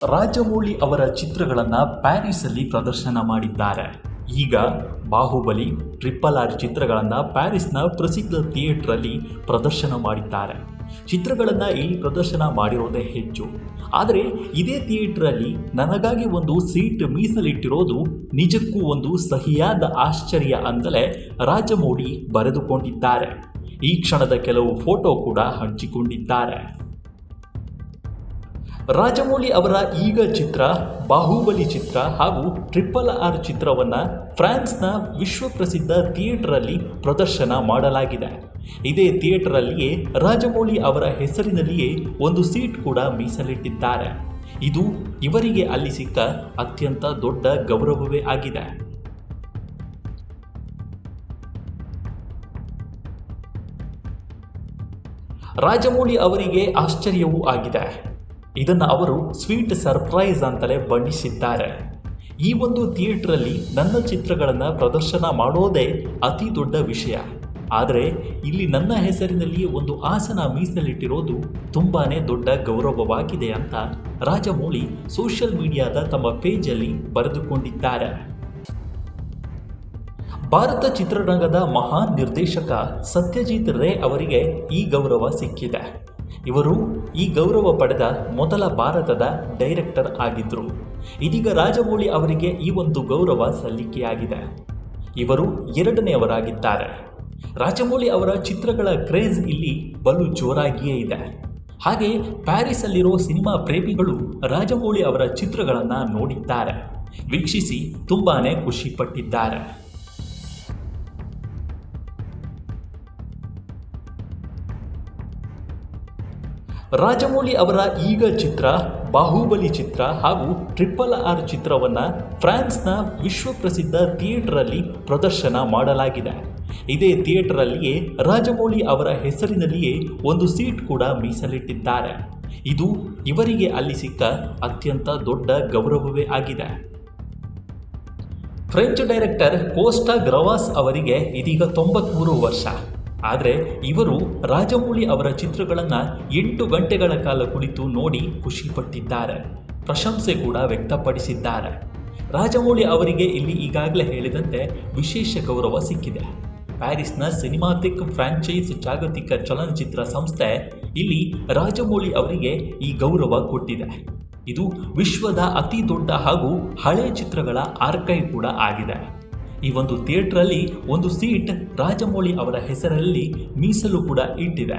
ರಾಜಮೌಳಿ ಅವರ ಚಿತ್ರಗಳನ್ನು ಪ್ಯಾರಿಸಲ್ಲಿ ಪ್ರದರ್ಶನ ಮಾಡಿದ್ದಾರೆ. ಈಗ ಬಾಹುಬಲಿ, RRR ಚಿತ್ರಗಳನ್ನು ಪ್ಯಾರಿಸ್ನ ಪ್ರಸಿದ್ಧ ಥಿಯೇಟರಲ್ಲಿ ಪ್ರದರ್ಶನ ಮಾಡಿದ್ದಾರೆ. ಚಿತ್ರಗಳನ್ನು ಇಲ್ಲಿ ಪ್ರದರ್ಶನ ಮಾಡಿರೋದೇ ಹೆಚ್ಚು. ಆದರೆ ಇದೇ ಥಿಯೇಟರಲ್ಲಿ ನನಗಾಗಿ ಒಂದು ಸೀಟ್ ಮೀಸಲಿಟ್ಟಿರೋದು ನಿಜಕ್ಕೂ ಒಂದು ಸಹಿಯಾದ ಆಶ್ಚರ್ಯ ಅಂತಲೇ ರಾಜಮೌಳಿ ಬರೆದುಕೊಂಡಿದ್ದಾರೆ. ಈ ಕ್ಷಣದ ಕೆಲವು ಫೋಟೋ ಕೂಡ ಹಂಚಿಕೊಂಡಿದ್ದಾರೆ. ರಾಜಮೌಳಿ ಅವರ ಈಗ ಚಿತ್ರ ಬಾಹುಬಲಿ ಚಿತ್ರ ಹಾಗೂ RRR ಚಿತ್ರವನ್ನು ಫ್ರಾನ್ಸ್ನ ವಿಶ್ವಪ್ರಸಿದ್ಧ ಥಿಯೇಟರಲ್ಲಿ ಪ್ರದರ್ಶನ ಮಾಡಲಾಗಿದೆ. ಇದೇ ಥಿಯೇಟರಲ್ಲಿಯೇ ರಾಜಮೌಳಿ ಅವರ ಹೆಸರಿನಲ್ಲಿಯೇ ಒಂದು ಸೀಟ್ ಕೂಡ ಮೀಸಲಿಟ್ಟಿದ್ದಾರೆ. ಇದು ಇವರಿಗೆ ಅಲ್ಲಿ ಸಿಕ್ಕ ಅತ್ಯಂತ ದೊಡ್ಡ ಗೌರವವೇ ಆಗಿದೆ. ರಾಜಮೌಳಿ ಅವರಿಗೆ ಆಶ್ಚರ್ಯವೂ ಆಗಿದೆ. ಇದನ್ನು ಅವರು ಸ್ವೀಟ್ ಸರ್ಪ್ರೈಸ್ ಅಂತಲೇ ಬಣ್ಣಿಸಿದ್ದಾರೆ. ಈ ಒಂದು ಥಿಯೇಟರಲ್ಲಿ ನನ್ನ ಚಿತ್ರಗಳನ್ನು ಪ್ರದರ್ಶನ ಮಾಡೋದೇ ಅತಿ ದೊಡ್ಡ ವಿಷಯ. ಆದರೆ ಇಲ್ಲಿ ನನ್ನ ಹೆಸರಿನಲ್ಲಿ ಒಂದು ಆಸನ ಮೀಸಲಿಟ್ಟಿರೋದು ತುಂಬಾ ದೊಡ್ಡ ಗೌರವವಾಗಿದೆ ಅಂತ ರಾಜಮೌಳಿ ಸೋಷಿಯಲ್ ಮೀಡಿಯಾದ ತಮ್ಮ ಪೇಜಲ್ಲಿ ಬರೆದುಕೊಂಡಿದ್ದಾರೆ. ಭಾರತ ಚಿತ್ರರಂಗದ ಮಹಾನ್ ನಿರ್ದೇಶಕ ಸತ್ಯಜಿತ್ ರೇ ಅವರಿಗೆ ಈ ಗೌರವ ಸಿಕ್ಕಿದೆ. ಇವರು ಈ ಗೌರವ ಪಡೆದ ಮೊದಲ ಭಾರತದ ಡೈರೆಕ್ಟರ್ ಆಗಿದ್ದರು. ಇದೀಗ ರಾಜಮೌಳಿ ಅವರಿಗೆ ಈ ಒಂದು ಗೌರವ ಸಲ್ಲಿಕೆಯಾಗಿದೆ. ಇವರು ಎರಡನೆಯವರಾಗಿದ್ದಾರೆ. ರಾಜಮೌಳಿ ಅವರ ಚಿತ್ರಗಳ ಕ್ರೇಜ್ ಇಲ್ಲಿ ಬಲು ಜೋರಾಗಿಯೇ ಇದೆ. ಹಾಗೆ ಪ್ಯಾರಿಸಲ್ಲಿರೋ ಸಿನಿಮಾ ಪ್ರೇಮಿಗಳು ರಾಜಮೌಳಿ ಅವರ ಚಿತ್ರಗಳನ್ನು ನೋಡಿದ್ದಾರೆ, ವೀಕ್ಷಿಸಿ ತುಂಬಾ ಖುಷಿಪಟ್ಟಿದ್ದಾರೆ. ರಾಜಮೌಳಿ ಅವರ ಈಗ ಚಿತ್ರ ಬಾಹುಬಲಿ ಚಿತ್ರ ಹಾಗೂ RRR ಚಿತ್ರವನ್ನು ಫ್ರಾನ್ಸ್ನ ವಿಶ್ವಪ್ರಸಿದ್ಧ ಥಿಯೇಟರಲ್ಲಿ ಪ್ರದರ್ಶನ ಮಾಡಲಾಗಿದೆ. ಇದೇ ಥಿಯೇಟರಲ್ಲಿಯೇ ರಾಜಮೌಳಿ ಅವರ ಹೆಸರಿನಲ್ಲಿಯೇ ಒಂದು ಸೀಟ್ ಕೂಡ ಮೀಸಲಿಟ್ಟಿದ್ದಾರೆ. ಇದು ಇವರಿಗೆ ಅಲ್ಲಿ ಸಿಕ್ಕ ಅತ್ಯಂತ ದೊಡ್ಡ ಗೌರವವೇ ಆಗಿದೆ. ಫ್ರೆಂಚ್ ಡೈರೆಕ್ಟರ್ ಕೋಸ್ಟಾ ಗ್ರವಾಸ್ ಅವರಿಗೆ ಇದೀಗ 93 ವರ್ಷ. ಆದರೆ ಇವರು ರಾಜಮೌಳಿ ಅವರ ಚಿತ್ರಗಳನ್ನು 8 ಗಂಟೆಗಳ ಕಾಲ ಕುಳಿತು ನೋಡಿ ಖುಷಿಪಟ್ಟಿದ್ದಾರೆ, ಪ್ರಶಂಸೆ ಕೂಡ ವ್ಯಕ್ತಪಡಿಸಿದ್ದಾರೆ. ರಾಜಮೌಳಿ ಅವರಿಗೆ ಇಲ್ಲಿ ಈಗಾಗಲೇ ಹೇಳಿದಂತೆ ವಿಶೇಷ ಗೌರವ ಸಿಕ್ಕಿದೆ. ಪ್ಯಾರಿಸ್ನ ಸಿನಿಮಾಟಿಕ್ ಫ್ರಾಂಚೈಸ್ ಜಾಗತಿಕ ಚಲನಚಿತ್ರ ಸಂಸ್ಥೆ ಇಲ್ಲಿ ರಾಜಮೌಳಿ ಅವರಿಗೆ ಈ ಗೌರವ ಕೊಟ್ಟಿದೆ. ಇದು ವಿಶ್ವದ ಅತಿ ದೊಡ್ಡ ಹಾಗೂ ಹಳೆ ಚಿತ್ರಗಳ ಆರ್ಕೈವ್ ಕೂಡ ಆಗಿದೆ. ಈ ಒಂದು ಥಿಯೇಟರಲ್ಲಿ ಒಂದು ಸೀಟ್ ರಾಜಮೌಳಿ ಅವರ ಹೆಸರಲ್ಲಿ ಮೀಸಲು ಕೂಡ ಇಟ್ಟಿದೆ.